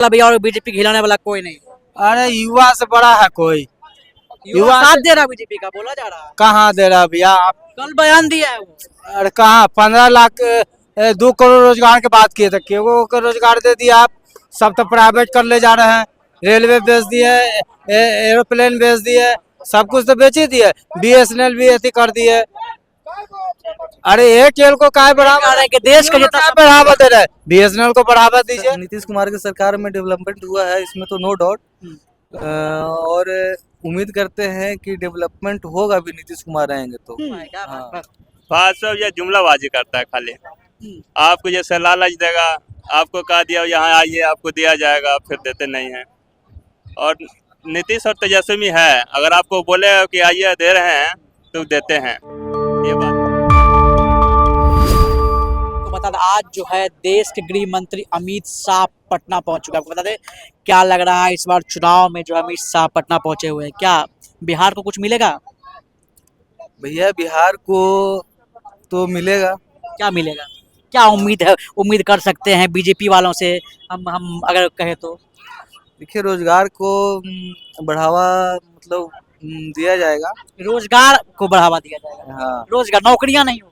भैया और बीजेपी खिलाने वाला कोई नहीं। अरे युवा से बड़ा है कोई? युवा साथ दे रहा बीजेपी का, बोला जा रहा है। कहाँ दे रहा भैया आप? कल बयान दिया है वो। अरे कहाँ 15 लाख 2 करोड़ रोजगार की बात किए थे, केवो को रोजगार दे दिया आप। सब तो प्राइवेट कर ले जा रहे हैं, रेलवे बेच दिए, एरोप्लेन बेच दिए, सब कुछ तो बेच ही दिए। BSNL भी ऐसी कर दिए। अरे एक खेल को काय बढ़ावा रहे कि देश का जितना बढ़ावा दे रहे, BSNL को बढ़ावा दीजिए। नीतीश कुमार की सरकार में डेवलपमेंट हुआ है, इसमें तो नो डाउट। और उम्मीद करते हैं कि डेवलपमेंट होगा भी, नीतीश कुमार रहेंगे तो। हाँ। भाजपा ये जुमलाबाजी करता है खाली। आपको जैसे लालच देगा, आपको कहा दिया यहाँ आइए आपको दिया जाएगा, फिर देते नहीं है। और नीतीश और तेजस्वी है, अगर आपको बोले कि आइए दे रहे हैं तो देते हैं, ये बात। तो बता दें, आज जो है देश के गृह मंत्री अमित शाह पटना पहुंच चुका है। आपको बता दें क्या लग रहा है इस बार चुनाव में जो अमित शाह पटना पहुंचे हुए हैं, क्या बिहार को कुछ मिलेगा? भैया बिहार को तो मिलेगा। क्या मिलेगा, क्या उम्मीद है, उम्मीद कर सकते हैं बीजेपी वालों से हम अगर कहें तो? देखिए रोजगार को बढ़ावा मतलब दिया जाएगा। रोजगार को बढ़ावा दिया जाएगा। हाँ। रोजगार, नौकरियां नहीं हो।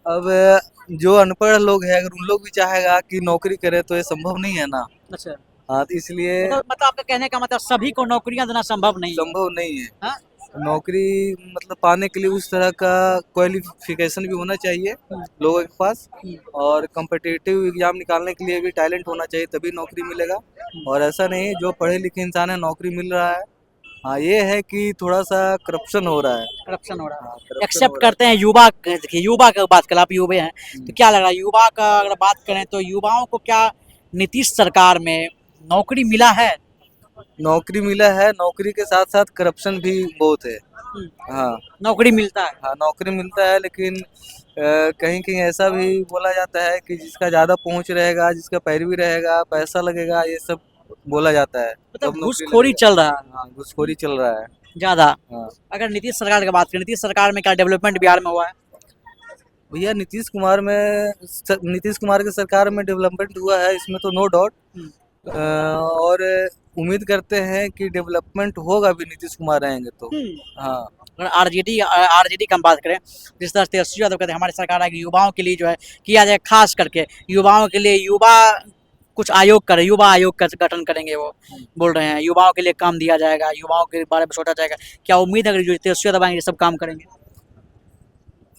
अब जो अनपढ़ लोग हैं, अगर उन लोग भी चाहेगा कि नौकरी करे तो ये संभव नहीं है ना। अच्छा, हाँ, तो इसलिए मतलब आपका कहने का मतलब सभी को नौकरियां देना संभव नहीं है। संभव नहीं है। हाँ? नौकरी मतलब पाने के लिए उस तरह का क्वालिफिकेशन भी होना चाहिए लोगों के पास, और कम्पिटिटिव एग्जाम निकालने के लिए भी टैलेंट होना चाहिए, तभी नौकरी मिलेगा। और ऐसा नहीं जो पढ़े लिखे इंसान है नौकरी मिल रहा है। हाँ, ये है कि थोड़ा सा करप्शन हो रहा है। करप्शन हो रहा है। हाँ, corruption एक्सेप्ट हो रहा है। करते हैं युवा, देखिए युवा की बात करें, आप युवा हैं तो क्या लग रहा है युवा का अगर बात करें तो युवाओं को क्या नीतीश सरकार में नौकरी मिला है? नौकरी मिला है, नौकरी के साथ साथ करप्शन भी बहुत है। हाँ। नौकरी मिलता है। हाँ, नौकरी मिलता है, लेकिन कहीं कहीं ऐसा भी बोला जाता है कि जिसका ज्यादा पहुंच रहेगा, जिसका पैरवी रहेगा, पैसा लगेगा, ये सब बोला जाता है। मतलब तब नौकरी घूसखोरी लगेगा। चल रहा है हाँ, घूसखोरी चल रहा है ज्यादा। हाँ। अगर नीतीश सरकार की बात करें, नीतीश सरकार में क्या डेवलपमेंट बिहार में हुआ है? भैया नीतीश कुमार की सरकार में डेवलपमेंट हुआ है, इसमें तो नो डाउट। और उम्मीद करते हैं कि डेवलपमेंट होगा भी, नीतीश कुमार रहेंगे तो। हाँ। अगर आरजेडी की हम बात करें, जिस तरह से तेजस्वी यादव कहते हैं हमारी सरकार आएगी युवाओं के लिए जो है किया जाए, खास करके युवाओं के लिए युवा कुछ आयोग करे, युवा आयोग का गठन करेंगे वो बोल रहे हैं, युवाओं के लिए काम दिया जाएगा, युवाओं के बारे में सोचा जाएगा। क्या उम्मीद है अगर जो तेजस्वी यादव आएंगे ये सब काम करेंगे?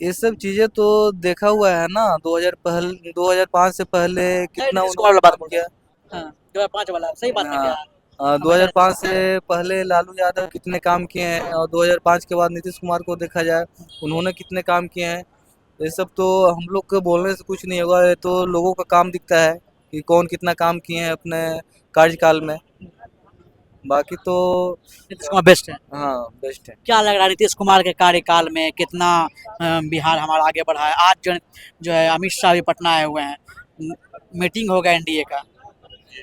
ये सब चीजें तो देखा हुआ है ना, 2005 से पहले कितना नीतीश कुमार वाला बात उन्होंने किया। हाँ, 2005 वाला सही बात है हाँ। क्या? 2005 से पहले लालू यादव कितने काम किए हैं, और 2005 के बाद नीतीश कुमार को देखा जाए उन्होंने कितने काम किए हैं। ये सब तो हम लोग को बोलने से कुछ नहीं होगा, ये तो लोगों का काम दिखता है कि कौन कितना काम किए हैं अपने कार्यकाल में। बाकी तो नीतीश कुमार बेस्ट है। हाँ, बेस्ट है। क्या लग रहा है नीतीश कुमार के कार्यकाल में कितना बिहार हमारा आगे बढ़ा है? आज जो है अमित शाह भी पटना आए हुए हैं, मीटिंग होगा एनडीए का।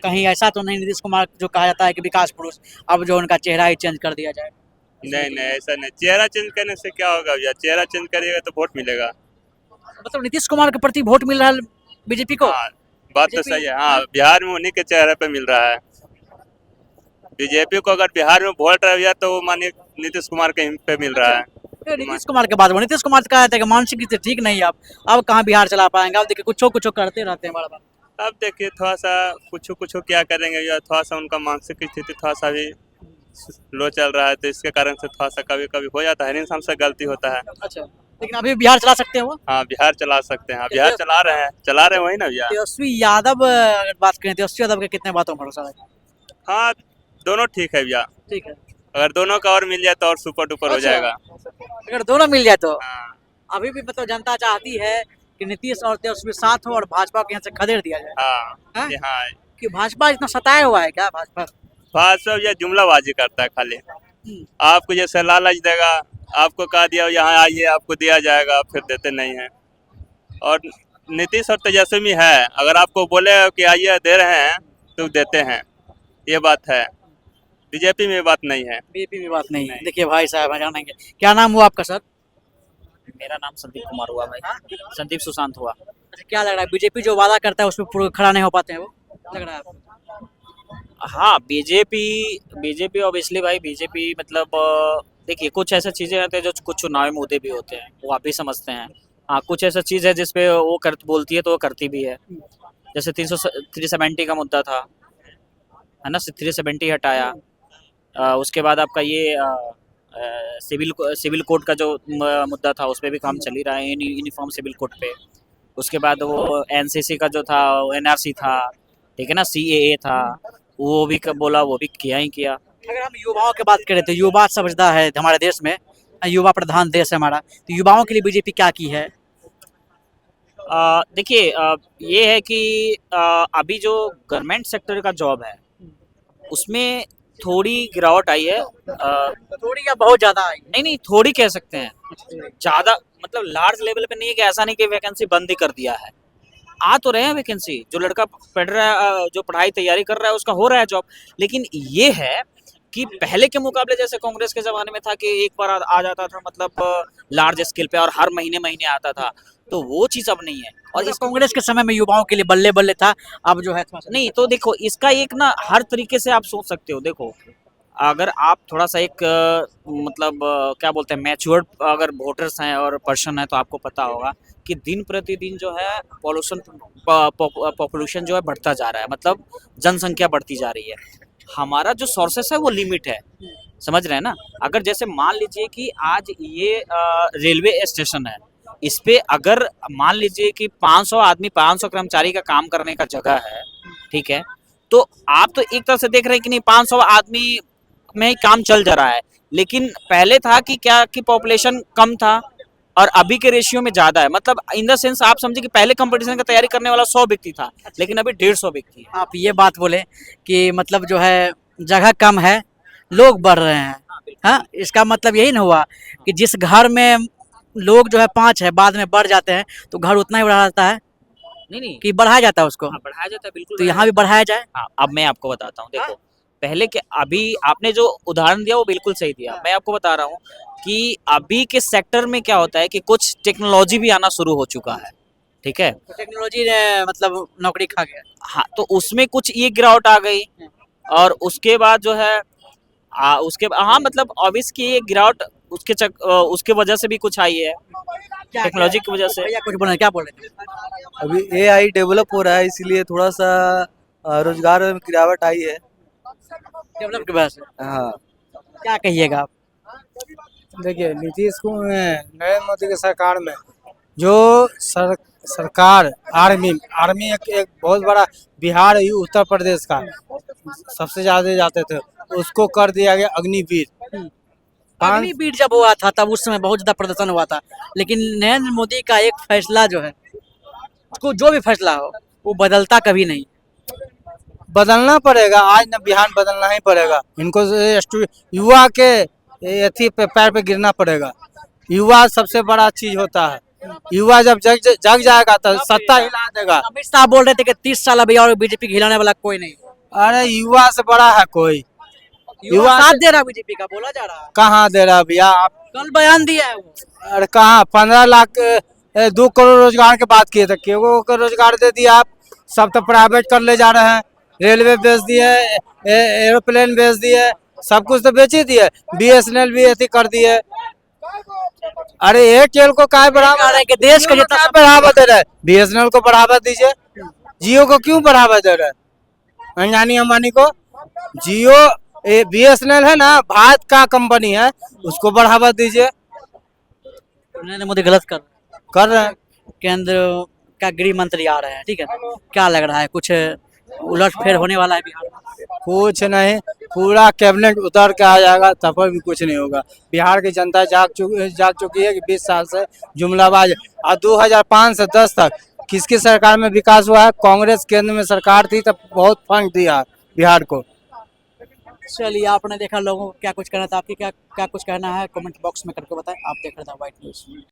कहीं ऐसा तो नहीं नीतीश कुमार जो कहा जाता है कि विकास पुरुष, अब जो उनका चेहरा ही चेंज कर दिया जाए? नहीं ऐसा नहीं, चेहरा चेंज करने से क्या होगा भैया, चेहरा चेंज करिएगा तो वोट मिलेगा। मतलब नीतीश कुमार के प्रति वोट मिल रहा है बीजेपी को? हाँ, बात तो सही है। हाँ, बिहार में उन्हीं के चेहरे पे मिल रहा है। बीजेपी को अगर बिहार में वोट रहा तो वो मानिए नीतीश कुमार के पे मिल रहा है। नीतीश कुमार के बाद नीतीश कुमार कहा जाता है कि मानसिक स्थिति ठीक नहीं है, अब कहाँ बिहार चला पाएंगे? अब देखिए कुछ करते रहते हैं बार बार। अब देखिए थोड़ा सा कुछ क्या करेंगे, या थोड़ा सा उनका मानसिक स्थिति थोड़ा सा भी लो चल रहा है, तो इसके कारण से थोड़ा सा कभी कभी हो जाता है, इंसान से गलती होता है। अच्छा, लेकिन अभी बिहार चला सकते हैं वो? हाँ, बिहार चला सकते हैं, बिहार चला रहे हैं वही ना भैया। तेजस्वी यादव अगर बात करें, तेजस्वी यादव के कितने बातों पर भरोसा है? हाँ, दोनों ठीक है भैया। ठीक है, अगर दोनों का और मिल जाए तो और सुपर डुपर हो जाएगा। अगर दोनों मिल जाए तो। हाँ। अभी भी मतलब जनता चाहती है कि नीतीश और तेजस्वी साथ हो और भाजपा को यहाँ से खदेड़ दिया जाए। हाँ, हाँ। कि भाजपा इतना सताया हुआ है क्या? भाजपा ये जुमलाबाजी करता है खाली। आपको जैसे लालच देगा, आपको कहा दिया यहाँ आइए आपको दिया जाएगा, फिर देते नहीं है। और नीतीश और तेजस्वी है, अगर आपको बोले कि आइए दे रहे हैं तो देते हैं, ये बात है। बीजेपी में बात नहीं है। बीजेपी में बात नहीं है। देखिए भाई साहब जानेंगे, क्या नाम हुआ आपका सर? मेरा नाम संदीप कुमार हुआ भाई। संदीप सुशांत हुआ। अच्छा, क्या लग रहा है बीजेपी जो वादा करता है उसमें खड़ा नहीं हो पाते हैं वो? लग रहा है आपको? हाँ, बीजेपी बीजेपी ऑब्वियसली भाई बीजेपी मतलब देखिए कुछ ऐसा चीजें रहते हैं जो कुछ चुनावी मुद्दे भी होते हैं वो आप भी समझते हैं। हाँ, कुछ ऐसा चीज है जिसपे वो कर बोलती है तो वो करती भी है। जैसे 370 का मुद्दा था, है ना, 370 हटाया। उसके बाद आपका ये सिविल कोड का जो मुद्दा था उस पर भी काम चल ही रहा है, यूनिफॉर्म सिविल कोड पे। उसके बाद वो एनसीसी का जो था, एनआरसी था, ठीक है ना, सीएए था, वो भी बोला, वो भी किया ही किया। अगर हम युवाओं की बात करें तो युवा समझदार है हमारे देश में, युवा प्रधान देश है हमारा, तो युवाओं के लिए बीजेपी क्या की है? देखिए ये है कि अभी जो गवर्नमेंट सेक्टर का जॉब है उसमें थोड़ी गिरावट आई है। थोड़ी या बहुत ज्यादा आई? नहीं नहीं, थोड़ी कह सकते हैं, ज्यादा मतलब लार्ज लेवल पे नहीं है कि ऐसा नहीं कि वैकेंसी बंद ही कर दिया है। आ तो रहे हैं वैकेंसी, जो लड़का पढ़ रहा है, जो पढ़ाई तैयारी कर रहा है उसका हो रहा है जॉब। लेकिन ये है कि पहले के मुकाबले जैसे कांग्रेस के जमाने में था कि एक बार आ जाता था मतलब लार्ज स्केल पे और हर महीने महीने आता था, तो वो चीज अब नहीं है। और और इस कांग्रेस के समय में युवाओं के लिए बल्ले बल्ले था, अब जो है थोड़ा सा नहीं तो देखो इसका एक ना हर तरीके से आप सोच सकते हो। देखो अगर आप थोड़ा सा एक मतलब क्या बोलते हैं मैच्योर्ड अगर वोटर्स हैं और पर्सन है तो आपको पता होगा कि दिन प्रतिदिन जो है पॉपुलेशन जो है बढ़ता जा रहा है, मतलब जनसंख्या बढ़ती जा रही है। हमारा जो सोर्सेस है वो लिमिट है, समझ रहे हैं ना। अगर जैसे मान लीजिए कि आज ये रेलवे स्टेशन है, इस पे अगर मान लीजिए कि 500 आदमी 500 कर्मचारी का काम करने का जगह है, ठीक है, तो आप तो एक तरह से देख रहे हैं कि नहीं 500 आदमी में ही काम चल जा रहा है। लेकिन पहले था कि क्या कि पॉपुलेशन कम था और अभी के रेशियो में ज्यादा है, मतलब इन द सेंस आप समझे कि पहले कंपटीशन का तैयारी करने वाला 100 व्यक्ति था लेकिन अभी 150 व्यक्ति है। आप ये बात बोले कि मतलब जो है जगह कम है, लोग बढ़ रहे हैं। हाँ, इसका मतलब यही ना हुआ कि जिस घर में लोग जो है 5 है, बाद में बढ़ जाते हैं तो घर उतना ही बढ़ा जाता है नहीं नहीं, कि बढ़ाया जाता है उसको, हाँ, बढ़ाया जाता है बिल्कुल। तो यहाँ भी बढ़ाया जाए। हाँ, अब मैं आपको बताता हूँ। देखो पहले के अभी आपने जो उदाहरण दिया वो बिल्कुल सही दिया। मैं आपको बता रहा हूँ कि अभी के सेक्टर में क्या होता है कि कुछ टेक्नोलॉजी भी आना शुरू हो चुका है, ठीक है। तो टेक्नोलॉजी ने मतलब नौकरी खा गया। हाँ, तो उसमें कुछ ये गिरावट आ गई और उसके बाद जो है हाँ मतलब ऑब्वियस की ये गिरावट उसके वजह से भी कुछ आई है, टेक्नोलॉजी की वजह से। भैया कुछ बोले, क्या बोल रहे थे? अभी एआई डेवलप हो रहा है, इसीलिए थोड़ा सा रोजगार में गिरावट आई है। डेवलप की वजह से हाँ, क्या कहिएगा आप? देखिए नीतीश को नरेंद्र मोदी की सरकार में जो सरकार आर्मी एक बहुत बड़ा बिहार उत्तर प्रदेश का सबसे ज्यादा जाते थे, उसको कर दिया गया अग्निवीर। अग्निवीर जब हुआ था तब उस समय बहुत ज्यादा प्रदर्शन हुआ था, लेकिन नरेंद्र मोदी का एक फैसला जो है, उसको जो भी फैसला हो वो बदलता कभी नहीं। बदलना पड़ेगा, आज न बिहार बदलना ही पड़ेगा इनको। युवा के अथी पे पैर पे गिरना पड़ेगा। युवा सबसे बड़ा चीज होता है। युवा जब जग जाएगा तो सत्ता हिला देगा। अमित शाह बोल रहे थे कि 30 साल अभी और बीजेपी को हिलाने वाला कोई नहीं। अरे युवा से बड़ा है कोई? युवा साथ दे रहा बीजेपी का, बोला जा रहा है। कहाँ दे रहा भैया? आप कल बयान दिया है वो। अरे कहाँ 15 लाख 2 करोड़ रोजगार की बात किए थे, केगो को रोजगार दे दिया आप? सब तो प्राइवेट कर ले जा रहे हैं। रेलवे बेच दिए, एरोप्लेन बेच दिए, सब कुछ तो बेच ही दिए। बीएसएनएल भी ऐसी कर दिए। अरे एयरटेल को काय बढ़ावा रहे कि देश का जितना बढ़ावा दे रहे? बीएसएनएल को बढ़ावा दीजिए। जियो को क्यों बढ़ावा दे रहे? अंबानी अंबानी को जियो बीएसएनएल है ना, भारत का कंपनी है, उसको बढ़ावा दीजिए। नरेंद्र मोदी गलत कर रहे हैं। केंद्र का गृह मंत्री आ रहे हैं, ठीक है, क्या लग रहा है कुछ उलट फेर होने वाला है बिहार में? कुछ नहीं, पूरा कैबिनेट उतर के आ जाएगा, तब पर भी कुछ नहीं होगा। बिहार की जनता जाग चुकी है कि 20 साल से जुमलाबाज। और 2005 से 10 तक किसकी सरकार में विकास हुआ है? कांग्रेस केंद्र में सरकार थी तब बहुत फंड दिया बिहार को। चलिए, आपने देखा लोगों को क्या कुछ कहना था, आपकी क्या क्या कुछ कहना है कमेंट बॉक्स में करके बताएं। आप देख रहे थे व्हाइट न्यूज।